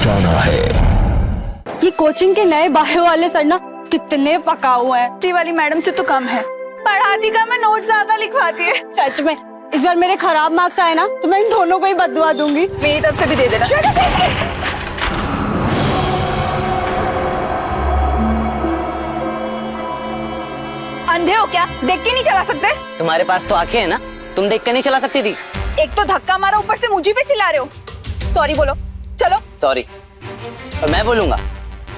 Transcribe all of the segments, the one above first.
जाना है। ये कोचिंग के नए बायो वाले सर ना कितने पकाऊ हैं। टी वाली मैडम से तो कम है, पढ़ाती कम है, नोट ज्यादा लिखवाती है। सच में इस बार मेरे खराब मार्क्स आए ना तो मैं इन दोनों को ही बदलवा दूंगी। मेरी तरफ से भी दे देना। अंधे हो क्या? देख के नहीं चला सकते? तुम्हारे पास तो आंखें है ना, तुम देख कर नहीं चला सकती थी। एक तो धक्का मारा, ऊपर से मुझे पे चिल्ला रहे हो। सॉरी बोलो, चलो। सॉरी? और मैं बोलूंगा?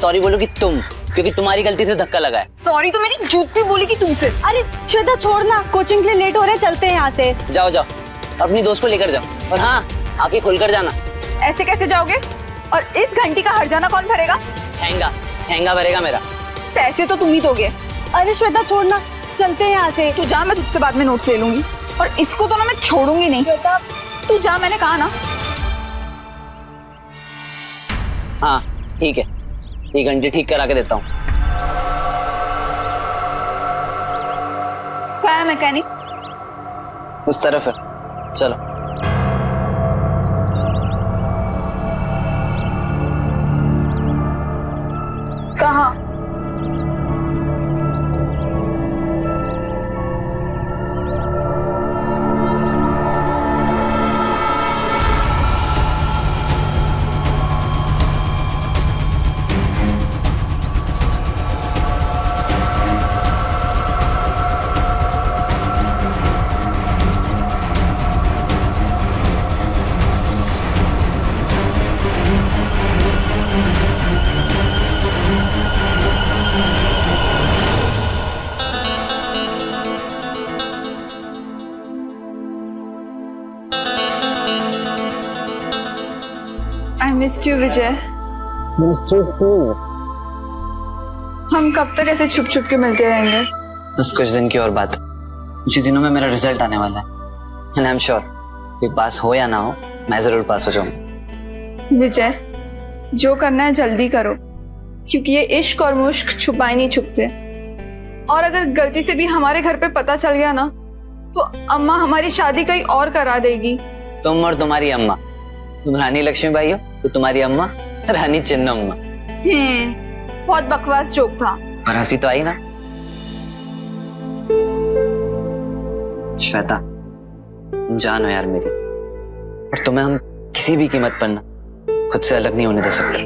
सॉरी बोलोगी तुम, क्योंकि तुम्हारी गलती से धक्का लगा है। सॉरी तो मेरी जूती बोलेगी तुमसे। अरे श्वेता छोड़ना, कोचिंग के लिए लेट हो रहे, चलते हैं यहाँ से। जाओ जाओ, अपनी दोस्त को लेकर जाओ, और हाँ आंखें खोलकर जाना। ऐसे कैसे जाओगे? और इस घंटी का हर जाना कौन भरेगा? ठेंगा भरेगा मेरा। पैसे तो तुम ही दोगे। अरे श्वेता छोड़ना, चलते हैं यहाँ से। तू जा, मैं तुझसे बाद में नोट्स ले लूंगी, और इसको तो ना मैं छोड़ूंगी नहीं। श्वेता तू जा, मैंने कहा ना। हाँ ठीक है, ये घंटी ठीक करा के देता हूँ। क्या है मैकेनिक? उस तरफ है, चलो। कहाँ? I missed you, विजय। हम कब तक ऐसे छुप छुप के मिलते रहेंगे? बस कुछ दिन की और बात। कुछ दिनों में मेरा रिजल्ट आने वाला है, एंड आई एम श्योर कि पास हो या ना हो, मैं जरूर पास हो जाऊंगा। विजय, जो करना है जल्दी करो, क्योंकि ये इश्क और मुश्क छुपाए नहीं छुपते। और अगर गलती से भी हमारे घर पे पता चल गया ना, तो अम्मा हमारी शादी कहीं और करा देगी। तुम और तुम्हारी अम्मा, तुम रानी लक्ष्मीबाई हो तो तुम्हारी अम्मा रानी चिन्नम्मा। बहुत बकवास जोक था। पर हंसी तो आई ना। श्वेता, तुम जान हो यार मेरी, और तुम्हें हम किसी भी कीमत पर ना खुद से अलग नहीं होने दे सकते,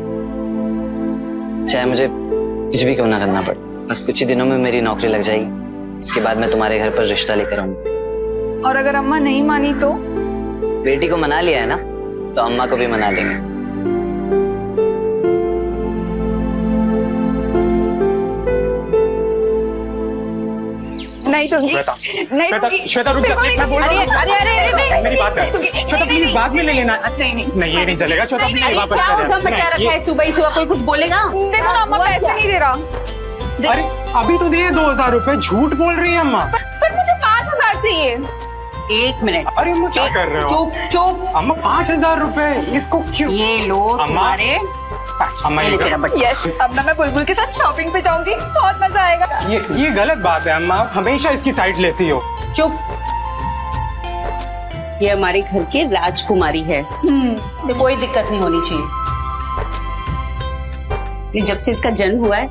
चाहे मुझे कुछ भी क्यों ना करना पड़े। बस कुछ ही दिनों में मेरी नौकरी लग जाएगी, उसके बाद मैं तुम्हारे घर पर रिश्ता लेकर आऊंगा। और अगर अम्मा नहीं मानी तो? बेटी को मना लिया है ना, तो अम्मा को भी मना लेंगे। नहीं दूंगी, नहीं दूंगी। श्वेता रुक जा, मैं बोल रहा हूँ। अरे मेरी बात है। श्वेता प्लीज बाद में ले लेना। नहीं ये नहीं चलेगा। श्वेता प्लीज वापस क्या कर। उधम मचा रखा है सुबह ही सुबह, कोई कुछ बोलेगा? देखो ना, अम्मा पैसे नहीं दे रहा। अरे अभी तो दिए 2000 रुपए, झूठ बोल रही है अम्मा। पर मुझे 5000 चाहिए। एक मिनट, अरे अम्मा क्या कर रहे हो? चुप चुप। अम्मा 5000 रुपए, इसको क्यों? ये लो तुम्हारे। अम्मा ये तेरा बच्चा। यस, अब ना मैं बुलबुल के साथ शॉपिंग पे जाऊंगी, बहुत मजा आएगा। ये गलत बात है अम्मा, आप हमेशा इसकी साइड लेती हो। चुप। ये हमारे घर की राजकुमारी है, इसे कोई दिक्कत नहीं होनी चाहिए। जब से इसका जन्म हुआ है,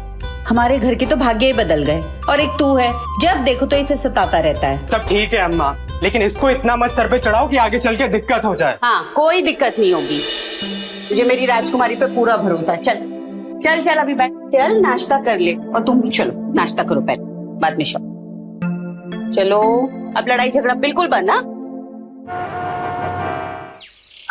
हमारे घर के तो भाग्य ही बदल गए। और एक तू है, जब देखो तो इसे सताता रहता है। सब ठीक है अम्मा, लेकिन इसको इतना मत सर पे चढ़ाओ कि आगे चल के दिक्कत हो जाए। हाँ, कोई दिक्कत नहीं होगी, मुझे मेरी राजकुमारी पे पूरा भरोसा है। चल चल चल, अभी बैठ, चल नाश्ता कर ले। और तुम भी चलो, नाश्ता करो पहले, बाद में शॉप। चलो, अब लड़ाई झगड़ा बिल्कुल बंद। हाँ,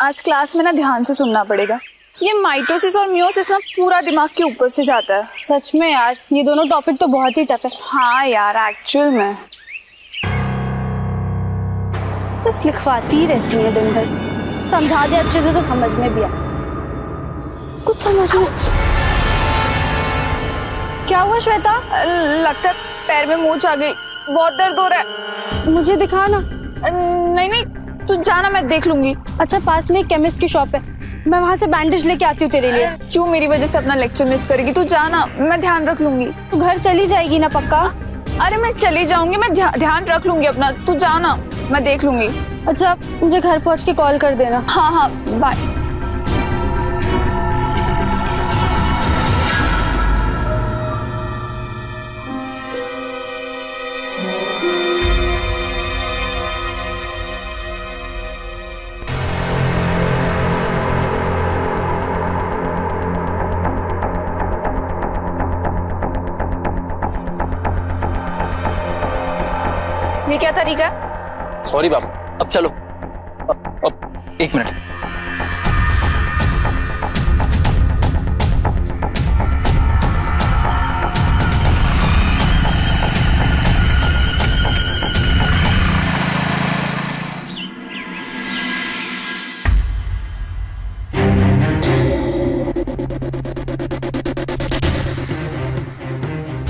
आज क्लास में ना ध्यान से सुनना पड़ेगा। ये माइटोसिस और मियोसिस ना पूरा दिमाग के ऊपर से जाता है। सच में यार, ये दोनों टॉपिक तो बहुत ही टफ है। हाँ यार, एक्चुअल में बस लिखवाती ही रहती है दिन भर। समझा दे अच्छे से तो समझ में भी आ कुछ समझ में। क्या हुआ श्वेता? लगता है पैर में मोच आ गई, बहुत दर्द हो रहा है। मुझे दिखा ना। नहीं नहीं, तू जाना, मैं देख लूंगी। अच्छा, पास में एक केमिस्ट की शॉप है, मैं वहाँ से बैंडेज लेके आती हूँ तेरे लिए। क्यों मेरी वजह से अपना लेक्चर मिस करेगी? तू जाना, मैं ध्यान रख लूंगी। तू घर चली जाएगी ना पक्का? अरे मैं चली जाऊंगी, मैं ध्यान रख लूंगी अपना। तू जाना, मैं देख लूंगी। अच्छा, मुझे घर पहुँच के कॉल कर देना। हाँ हाँ, बाय। क्या तरीका है? सॉरी बाबा, अब चलो। अब 1 मिनट।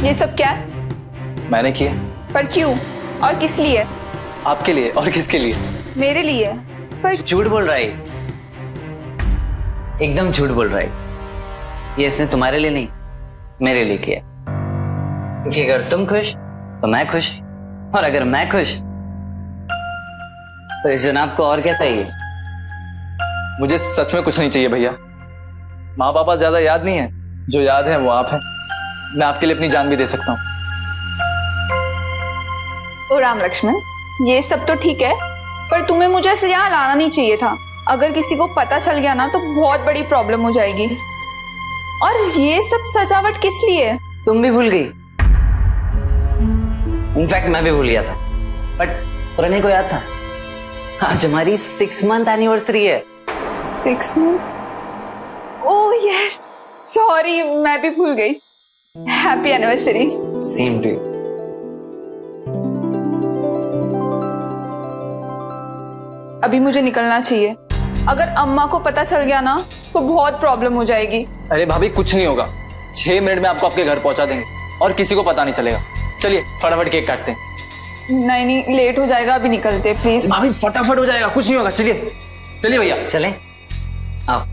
ये सब क्या है? मैंने किया। पर क्यों और किस लिए? आपके लिए और किसके लिए? मेरे लिए। पर झूठ बोल रहा है, एकदम झूठ बोल रहा है। ये इसने तुम्हारे लिए नहीं, मेरे लिए किया। क्योंकि अगर तुम खुश तो मैं खुश, और अगर मैं खुश तो इस जनाब को और क्या चाहिए? मुझे सच में कुछ नहीं चाहिए भैया। माँ पापा ज्यादा याद नहीं है, जो याद है वो आप हैं। मैं आपके लिए अपनी जान भी दे सकता हूँ। ओ राम लक्ष्मण, ये सब तो ठीक है, पर तुम्हें मुझे ऐसे यहाँ लाना नहीं चाहिए था। अगर किसी को पता चल गया ना तो बहुत बड़ी प्रॉब्लम हो जाएगी। और ये सब सजावट किस लिए? तुम भी भूल गई। इनफैक्ट मैं भी भूल गया था, बट प्रणय को याद था। आज हमारी 6 मंथ एनिवर्सरी है। 6 मंथ? ओह यस, सॉरी, मैं भी भूल गई। Happy anniversary. Same to you. अभी मुझे निकलना चाहिए। अगर अम्मा को पता चल गया ना तो बहुत प्रॉब्लम हो जाएगी। अरे भाभी, कुछ नहीं होगा। 6 मिनट में आपको आपके घर पहुंचा देंगे और किसी को पता नहीं चलेगा। चलिए फटाफट केक काटते हैं। नहीं, लेट हो जाएगा, अभी निकलते प्लीज। भाभी फटाफट हो जाएगा, कुछ नहीं होगा। चलिए चलिए भैया, चलें? आओ।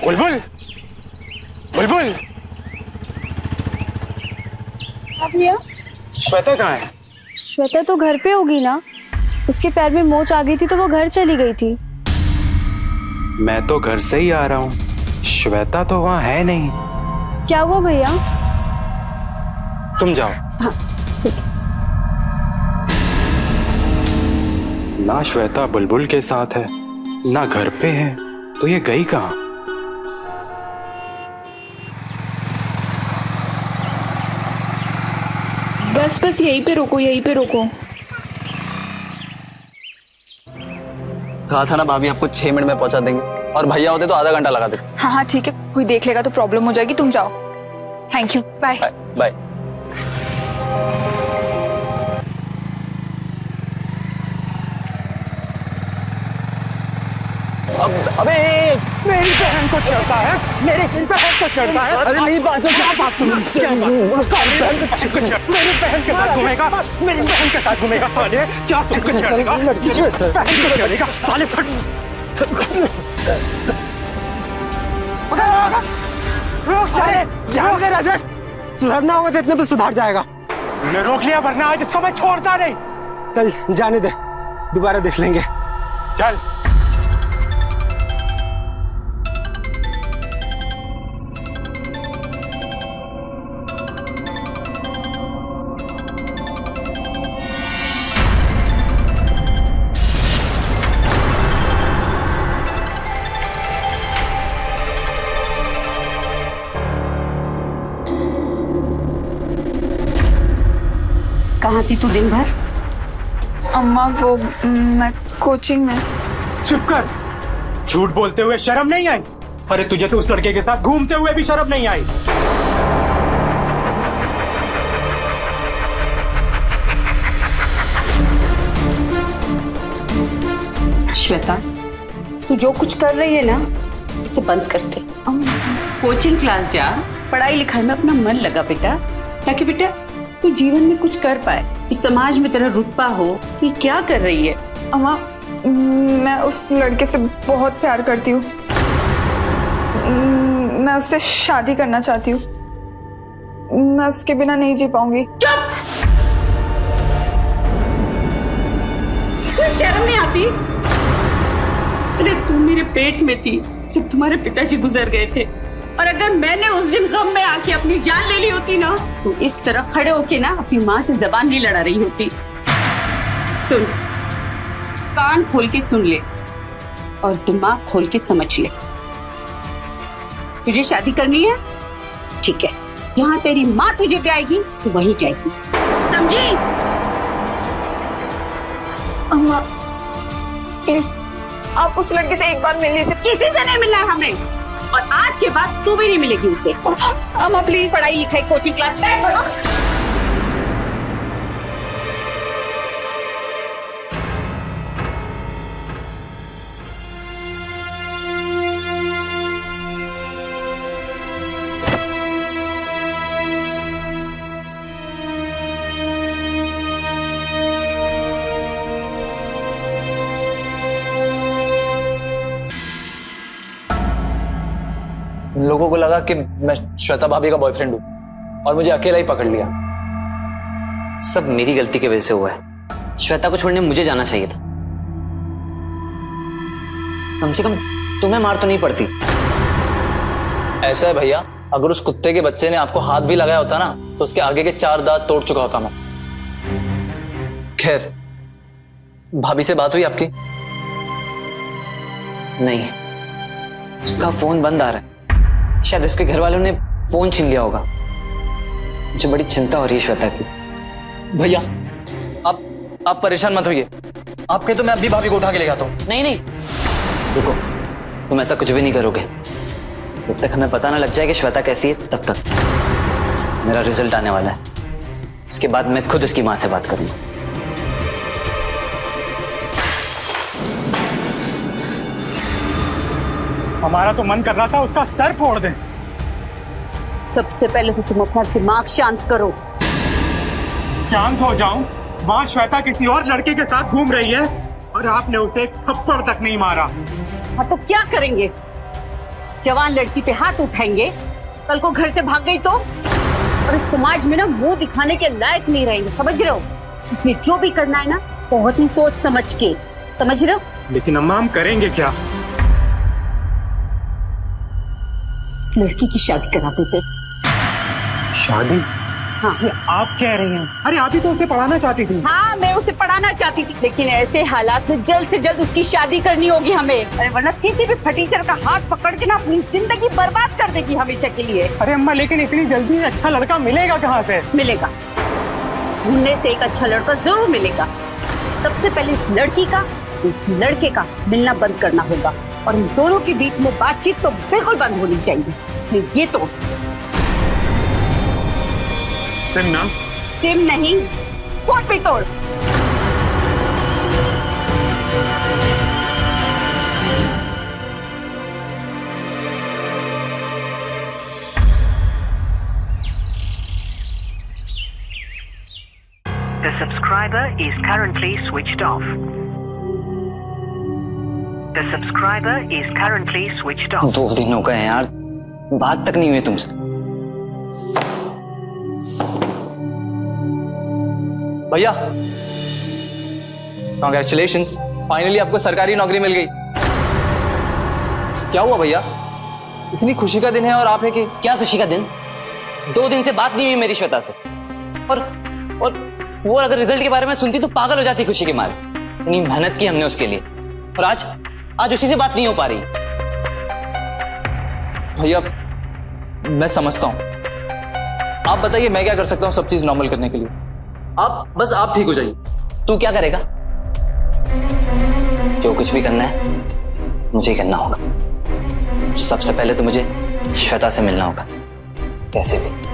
बुलबुल, बुलबुल, भैया, श्वेता कहाँ है? श्वेता तो घर पे होगी ना। उसके पैर में मोच आ गई थी तो वो घर चली गई थी। मैं तो घर से ही आ रहा हूँ, श्वेता तो वहाँ है नहीं। क्या हुआ भैया? तुम जाओ। हाँ ठीक है। ना श्वेता बुलबुल के साथ है, ना घर पे है, तो ये गई कहाँ? बस यहीं पे रोको, यहीं पे रोको। कहा था ना भाभी, आपको 6 मिनट में पहुंचा देंगे, और भैया होते तो आधा घंटा लगा देते। हाँ ठीक है, कोई देख लेगा तो प्रॉब्लम हो जाएगी। तुम जाओ। Thank you, bye bye. अबे मेरी बहन को छेड़ता है, मेरी बहन को छेड़ता है। अरे मेरी बात को क्या बात सुन? मेरी बहन के साथ घूमेगा, मेरी बहन के साथ घूमेगा साले। क्या सुन के छेड़ेगा? बहन को छेड़ेगा साले। रोक साले, जाओ के राजेश। सुधरना होगा तो इतने पे सुधर जाएगा। मैंने रोक लिया, वरना आज इसको मैं छोड़ता नहीं। चल जाने दे, दोबारा देख लेंगे। चल। कहाँ थी तू दिन भर? अम्मा, वो मैं कोचिंग में। चुप कर, झूठ बोलते हुए शर्म नहीं आई? अरे तुझे तो उस लड़के के साथ घूमते हुए भी शर्म नहीं आई? श्वेता, तू जो कुछ कर रही है ना उसे बंद कर दे। कोचिंग क्लास जा, पढ़ाई लिखाई में अपना मन लगा बेटा, ताकि बेटा तू जीवन में कुछ कर पाए, इस समाज में तेरा रुतबा हो। ये क्या कर रही है? अम्मा, मैं उस लड़के से बहुत प्यार करती हूँ। मैं उससे शादी करना चाहती हूँ। मैं उसके बिना नहीं जी पाऊंगी। चुप! तुझे शर्म नहीं आती? अरे तू मेरे पेट में थी जब तुम्हारे पिताजी गुजर गए थे। और अगर मैंने उस दिन गम में आके अपनी जान ले ली होती ना, तो इस तरह खड़े होके ना अपनी माँ से जबान नहीं लड़ा रही होती। सुन, कान खोल के सुन ले और दिमाग खोल के समझ ले। तुझे शादी करनी है, ठीक है, जहाँ तेरी माँ तुझे ब्याएगी तो वहीं जाएगी, समझी? अम्मा प्लीज आप उस लड़के से एक बार मिल लीजिए। किसी से नहीं मिलना है हमें, और आज के बाद तू भी नहीं मिलेगी उसे। अम्मा प्लीज। पढ़ाई लिखाई कोचिंग क्लास बैठ पढ़ो। उन लोगों को लगा कि मैं श्वेता भाभी का बॉयफ्रेंड हूं और मुझे अकेला ही पकड़ लिया। सब मेरी गलती की वजह से हुआ है। श्वेता को छोड़ने मुझे जाना चाहिए था। कम से कम तुम्हें मार तो नहीं पड़ती। ऐसा है भैया, अगर उस कुत्ते के बच्चे ने आपको हाथ भी लगाया होता ना, तो उसके आगे के 4 दांत तोड़ चुका होता मैं। खैर, भाभी से बात हुई आपकी? नहीं, उसका फोन बंद आ रहा है। शायद उसके घर वालों ने फोन छीन लिया होगा। मुझे बड़ी चिंता हो रही है श्वेता की। भैया आप परेशान मत होइए, आपके तो मैं अभी भाभी को उठा के ले जाता हूँ। नहीं नहीं, रुको, तुम ऐसा कुछ भी नहीं करोगे। जब तक हमें पता ना लग जाए कि श्वेता कैसी है, तब तक। मेरा रिजल्ट आने वाला है, उसके बाद मैं खुद उसकी माँ से बात करूंगा। हमारा तो मन कर रहा था उसका सर फोड़ दें। सबसे पहले तो तुम अपना दिमाग शांत करो। शांत हो जाऊं? वहां श्वेता किसी और लड़के के साथ घूम रही है और आपने उसे एक थप्पड़ तक नहीं मारा। हाँ तो क्या करेंगे? जवान लड़की पे हाथ उठाएंगे, कल को घर से भाग गई तो? और इस समाज में ना मुंह दिखाने के लायक नहीं रहेंगे, समझ रहे हो? इसलिए जो भी करना है ना, बहुत ही सोच समझ के, समझ रहे हो? लेकिन अम्मा, हम करेंगे क्या? इस लड़की की शादी करा देते। शादी? हाँ, आप कह रही हैं? अरे आप ही तो उसे पढ़ाना चाहती थी। हाँ, मैं उसे पढ़ाना चाहती थी, लेकिन ऐसे हालात में जल्द से जल्द उसकी शादी करनी होगी हमें। अरे वरना किसी भी फटीचर का हाथ पकड़ के ना अपनी जिंदगी बर्बाद कर देगी हमेशा के लिए। अरे अम्मा, लेकिन इतनी जल्दी अच्छा लड़का मिलेगा कहाँ से? मिलेगा, ढूंढने से एक अच्छा लड़का जरूर मिलेगा। सबसे पहले इस लड़की का, इस लड़के का मिलना बंद करना होगा, और इन दोनों के बीच में बातचीत तो बिल्कुल बंद होनी चाहिए। नहीं, ये तो सिम ना? सिम नहीं, कोट पे तोड़। The subscriber is currently switched off. The subscriber is currently switched off. 2 दिन हो गए यार, बात तक नहीं हुई तुमसे। भैया कॉन्ग्रेचुलेशंस, फाइनली आपको सरकारी नौकरी मिल गई। क्या हुआ भैया, इतनी खुशी का दिन है और आप है कि? क्या खुशी का दिन? 2 दिन से बात नहीं हुई मेरी श्वेता से, और वो अगर रिजल्ट के बारे में सुनती तो पागल हो जाती खुशी के मारे। इतनी मेहनत की हमने उसके लिए, और आज उसी से बात नहीं हो पा रही। भैया मैं समझता हूं, आप बताइए मैं क्या कर सकता हूं सब चीज नॉर्मल करने के लिए? आप ठीक हो जाइए। तू क्या करेगा? जो कुछ भी करना है मुझे ही करना होगा। सबसे पहले तो मुझे श्वेता से मिलना होगा, कैसे भी।